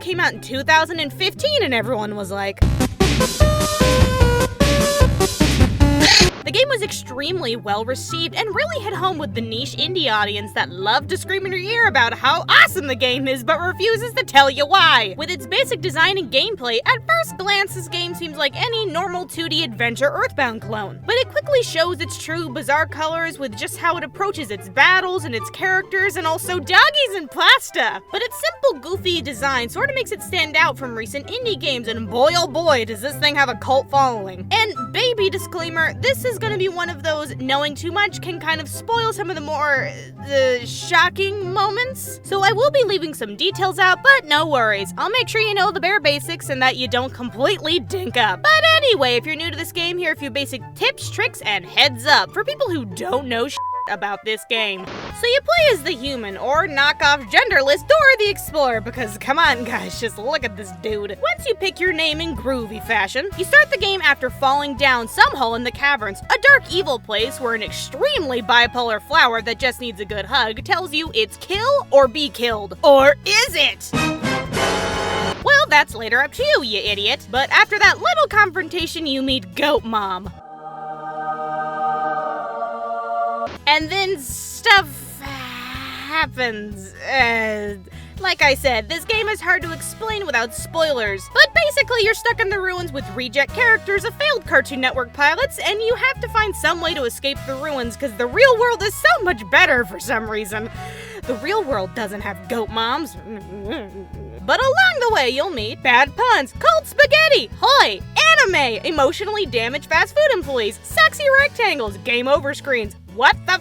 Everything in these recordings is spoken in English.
came out in 2015 and everyone was like... The game was extremely well received and really hit home with the niche indie audience that loved to scream in your ear about how awesome the game is but refuses to tell you why. With its basic design and gameplay, at first glance this game seems like any normal 2D adventure Earthbound clone. But it quickly shows its true bizarre colors with just how it approaches its battles and its characters and also doggies and pasta. But its simple, goofy design sort of makes it stand out from recent indie games, and boy oh boy does this thing have a cult following. And baby disclaimer, this is gonna be one of those knowing too much can kind of spoil some of the more shocking moments. So I will be leaving some details out, but no worries. I'll make sure you know the bare basics and that you don't completely dink up. But anyway, if you're new to this game, here are a few basic tips, tricks, and heads up for people who don't know about this game. So you play as the human, or knockoff genderless Dora the Explorer, because come on guys, just look at this dude. Once you pick your name in groovy fashion, you start the game after falling down some hole in the caverns, a dark evil place where an extremely bipolar flower that just needs a good hug tells you it's kill or be killed. Or is it? Well, that's later up to you, you idiot. But after that little confrontation, you meet Goat Mom. And then stuff happens. Like I said, this game is hard to explain without spoilers. But basically, you're stuck in the ruins with reject characters of failed Cartoon Network pilots, and you have to find some way to escape the ruins because the real world is so much better for some reason. The real world doesn't have goat moms. But along the way, you'll meet bad puns, cold spaghetti, hoi, anime, emotionally damaged fast food employees, sexy rectangles, game over screens, what the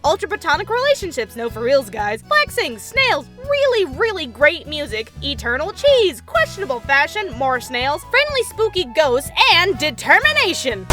ultra platonic relationships, no for reals guys, flexing, snails, really great music, eternal cheese, questionable fashion, more snails, friendly spooky ghosts, and determination.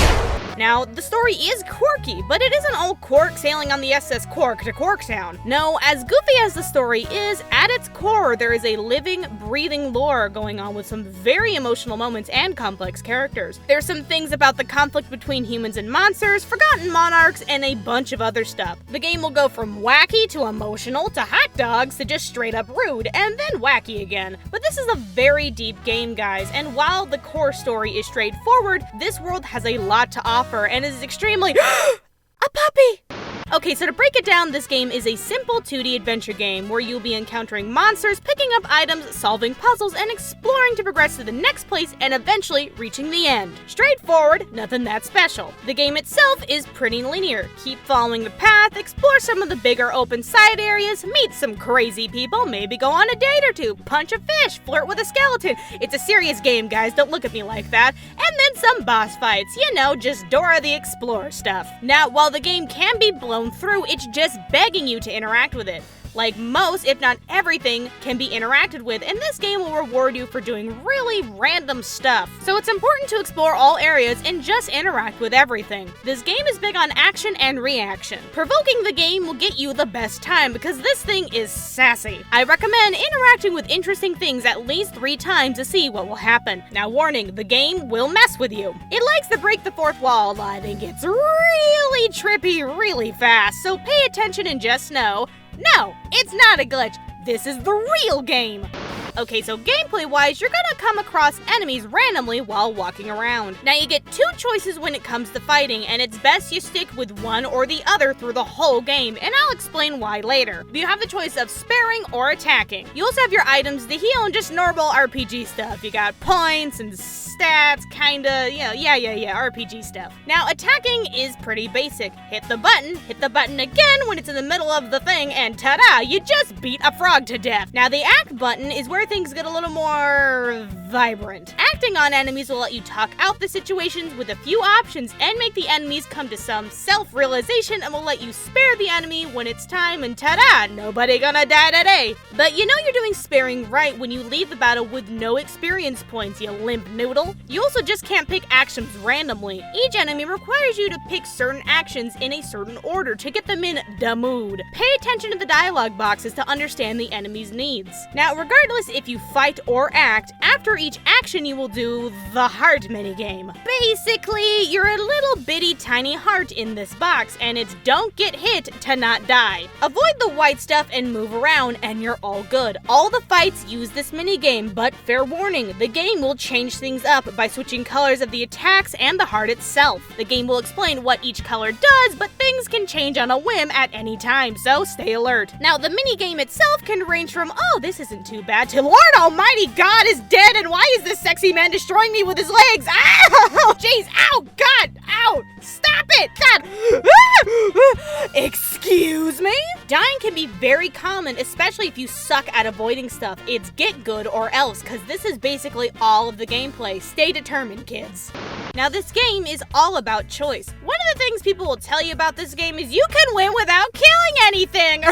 Now, the story is quirky, but it isn't all Quark sailing on the SS Quark to Quarktown. No, as goofy as the story is, at its core, there is a living, breathing lore going on with some very emotional moments and complex characters. There's some things about the conflict between humans and monsters, forgotten monarchs, and a bunch of other stuff. The game will go from wacky to emotional to hot dogs to just straight up rude, and then wacky again. But this is a very deep game, guys, and while the core story is straightforward, this world has a lot to offer and is extremely a puppy! Okay, so to break it down, this game is a simple 2D adventure game where you'll be encountering monsters, picking up items, solving puzzles, and exploring to progress to the next place and eventually reaching the end. Straightforward, nothing that special. The game itself is pretty linear. Keep following the path, explore some of the bigger open side areas, meet some crazy people, maybe go on a date or two, punch a fish, flirt with a skeleton. It's a serious game, guys, don't look at me like that. And then some boss fights, you know, just Dora the Explorer stuff. Now, while the game can be blown through, it's just begging you to interact with it. Like most, if not everything, can be interacted with, and this game will reward you for doing really random stuff. So it's important to explore all areas and just interact with everything. This game is big on action and reaction. Provoking the game will get you the best time because this thing is sassy. I recommend interacting with interesting things at least 3 times to see what will happen. Now warning, the game will mess with you. It likes to break the fourth wall a lot and gets really trippy really fast, so pay attention and just know, no, it's not a glitch. This is the real game. Okay, so gameplay-wise, you're gonna come across enemies randomly while walking around. Now, you get 2 choices when it comes to fighting, and it's best you stick with one or the other through the whole game, and I'll explain why later. You have the choice of sparing or attacking. You also have your items to heal and just normal RPG stuff. You got points and stats, kinda, yeah, RPG stuff. Now, attacking is pretty basic. Hit the button again when it's in the middle of the thing, and ta-da, you just beat a frog to death. Now, the act button is where things get a little more vibrant. Acting on enemies will let you talk out the situations with a few options and make the enemies come to some self-realization and will let you spare the enemy when it's time, and ta-da, nobody gonna die today. But you know you're doing sparing right when you leave the battle with no experience points, you limp noodle. You also just can't pick actions randomly. Each enemy requires you to pick certain actions in a certain order to get them in the mood. Pay attention to the dialogue boxes to understand the enemy's needs. Now, regardless if you fight or act, after each action you will do the heart minigame. Basically, you're a little bitty tiny heart in this box, and it's don't get hit to not die. Avoid the white stuff and move around, and you're all good. All the fights use this minigame, but fair warning, the game will change things up by switching colors of the attacks and the heart itself. The game will explain what each color does, but things can change on a whim at any time, so stay alert. Now, the minigame itself can range from, oh, this isn't too bad, to Lord Almighty God is dead, and why is this sexy man destroying me with his legs? Ow! Jeez, ow, God, ow, stop it, God! Excuse me? Dying can be very common, especially if you suck at avoiding stuff. It's get good or else, because this is basically all of the gameplay. Stay determined, kids. Now, this game is all about choice. One of the things people will tell you about this game is you can win without killing anything.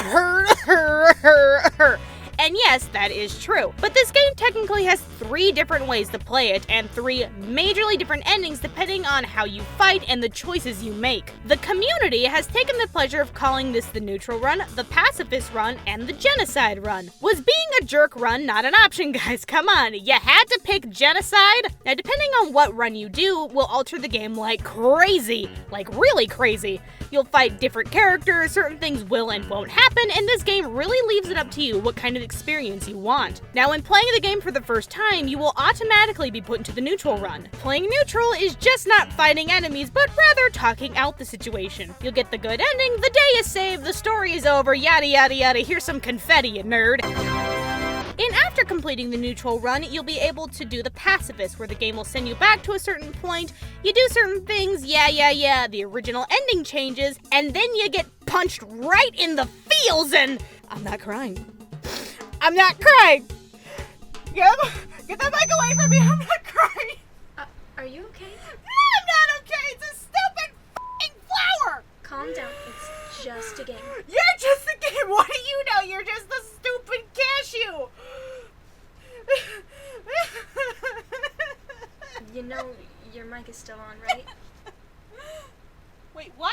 And yes, that is true. But this game technically has 3 different ways to play it, and 3 majorly different endings depending on how you fight and the choices you make. The community has taken the pleasure of calling this the Neutral Run, the Pacifist Run, and the Genocide Run. Was being a jerk run not an option, guys? Come on, you had to pick Genocide? Now, depending on what run you do, will alter the game like crazy. Like really crazy. You'll fight different characters, certain things will and won't happen, and this game really leaves it up to you what kind of experience you want. Now, when playing the game for the first time, you will automatically be put into the Neutral Run. Playing Neutral is just not fighting enemies, but rather talking out the situation. You'll get the good ending, the day is saved, the story is over, yada yada yada, here's some confetti, you nerd. And after completing the Neutral Run, you'll be able to do the Pacifist, where the game will send you back to a certain point, you do certain things, the original ending changes, and then you get punched right in the feels, and I'm not crying. I'm not crying! Get the mic away from me, I'm not crying! Are you okay? I'm not okay, it's a stupid f***ing flower! Calm down, it's just a game. You're just a game, what do you know? You're just a stupid cashew! You know, your mic is still on, right? Wait, what?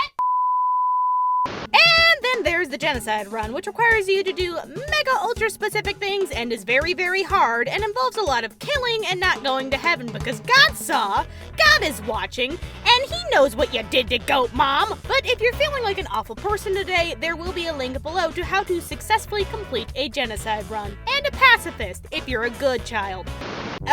And then there's the Genocide Run, which requires you to do mega ultra specific things and is very, very hard and involves a lot of killing and not going to heaven because God saw, God is watching, and he knows what you did to Goat Mom. But if you're feeling like an awful person today, there will be a link below to how to successfully complete a Genocide Run, and a Pacifist if you're a good child.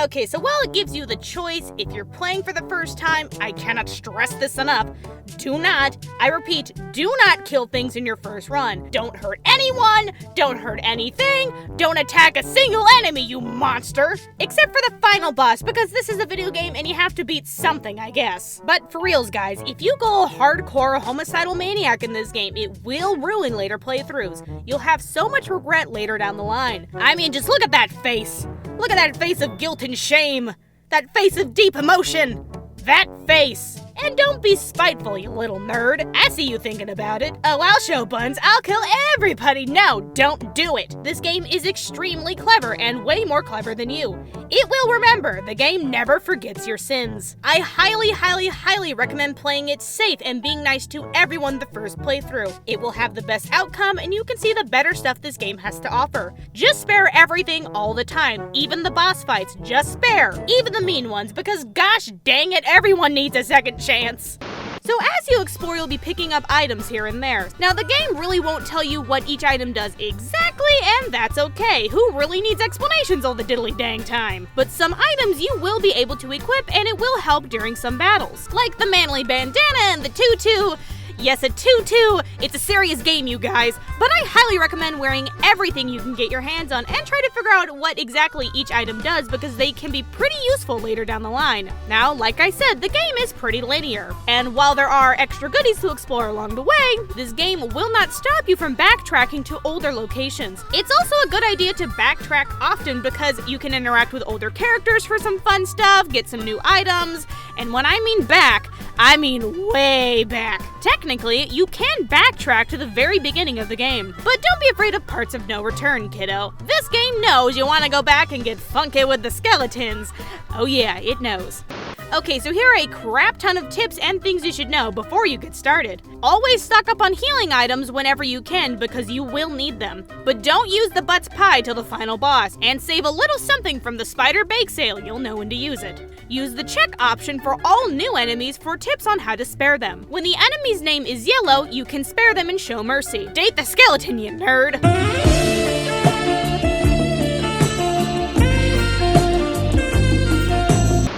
Okay, so while it gives you the choice, if you're playing for the first time, I cannot stress this enough, do not, I repeat, do not kill things in your first run. Don't hurt anyone, don't hurt anything, don't attack a single enemy, you monster! Except for the final boss, because this is a video game and you have to beat something, I guess. But for reals, guys, if you go hardcore homicidal maniac in this game, it will ruin later playthroughs. You'll have so much regret later down the line. I mean, just look at that face! Look at that face of guilt and shame! That face of deep emotion! That face! And don't be spiteful, you little nerd. I see you thinking about it. Oh, I'll show Buns. I'll kill everybody. No, don't do it. This game is extremely clever and way more clever than you. It will remember. The game never forgets your sins. I highly, highly, highly recommend playing it safe and being nice to everyone the first playthrough. It will have the best outcome and you can see the better stuff this game has to offer. Just spare everything all the time. Even the boss fights, just spare. Even the mean ones, because gosh dang it, everyone needs a second chance. So as you explore, you'll be picking up items here and there. Now, the game really won't tell you what each item does exactly, and that's okay. Who really needs explanations all the diddly dang time? But some items you will be able to equip, and it will help during some battles. Like the manly bandana and the tutu. Yes, a tutu! It's a serious game, you guys, but I highly recommend wearing everything you can get your hands on and try to figure out what exactly each item does because they can be pretty useful later down the line. Now, like I said, the game is pretty linear, and while there are extra goodies to explore along the way, this game will not stop you from backtracking to older locations. It's also a good idea to backtrack often because you can interact with older characters for some fun stuff, get some new items, and when I mean back, I mean way back. Technically, you can backtrack to the very beginning of the game, but don't be afraid of parts of no return, kiddo. This game knows you want to go back and get funky with the skeletons. Oh yeah, it knows. Okay, so here are a crap ton of tips and things you should know before you get started. Always stock up on healing items whenever you can because you will need them. But don't use the Butts Pie till the final boss, and save a little something from the Spider Bake Sale, you'll know when to use it. Use the check option for all new enemies for tips on how to spare them. When the enemy's name is yellow, you can spare them and show mercy. Date the skeleton, you nerd!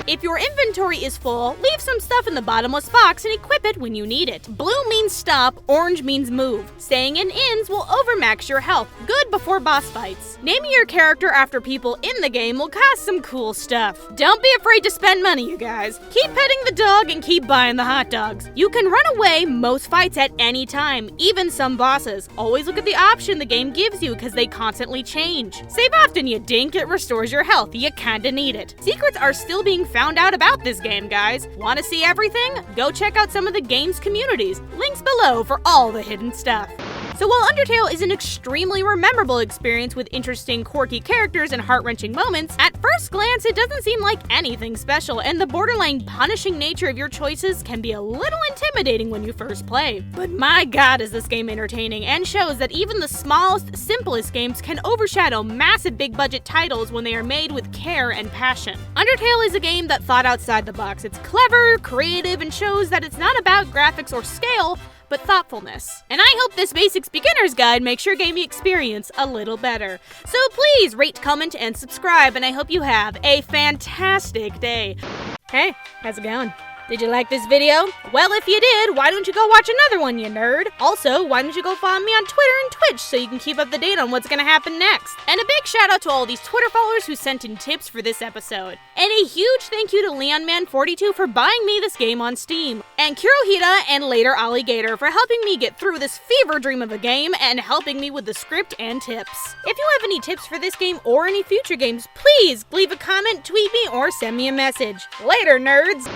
If your inventory is full, leave some stuff in the bottomless box and equip it when you need it. Blue means stop, orange means move. Staying in inns will overmax your health, good before boss fights. Naming your character after people in the game will cost some cool stuff. Don't be afraid to spend money, you guys. Keep petting the dog and keep buying the hot dogs. You can run away most fights at any time, even some bosses. Always look at the option the game gives you because they constantly change. Save often, you dink, it restores your health. You kinda need it. Secrets are still being found out about this game, guys. Want to see everything? Go check out some of the game's communities. Links below for all the hidden stuff. So while Undertale is an extremely memorable experience with interesting, quirky characters and heart-wrenching moments, at first glance it doesn't seem like anything special, and the borderline punishing nature of your choices can be a little intimidating when you first play. But my god is this game entertaining, and shows that even the smallest, simplest games can overshadow massive big-budget titles when they are made with care and passion. Undertale is a game that thought outside the box. It's clever, creative, and shows that it's not about graphics or scale, but thoughtfulness. And I hope this Basics Beginner's Guide makes your gaming experience a little better. So please rate, comment, and subscribe, and I hope you have a fantastic day. Hey, how's it going? Did you like this video? Well, if you did, why don't you go watch another one, you nerd? Also, why don't you go follow me on Twitter and Twitch so you can keep up to date on what's gonna happen next? And a big shout out to all these Twitter followers who sent in tips for this episode. And a huge thank you to LeonMan42 for buying me this game on Steam. And Kurohita and later Alligator for helping me get through this fever dream of a game and helping me with the script and tips. If you have any tips for this game or any future games, please leave a comment, tweet me, or send me a message. Later, nerds!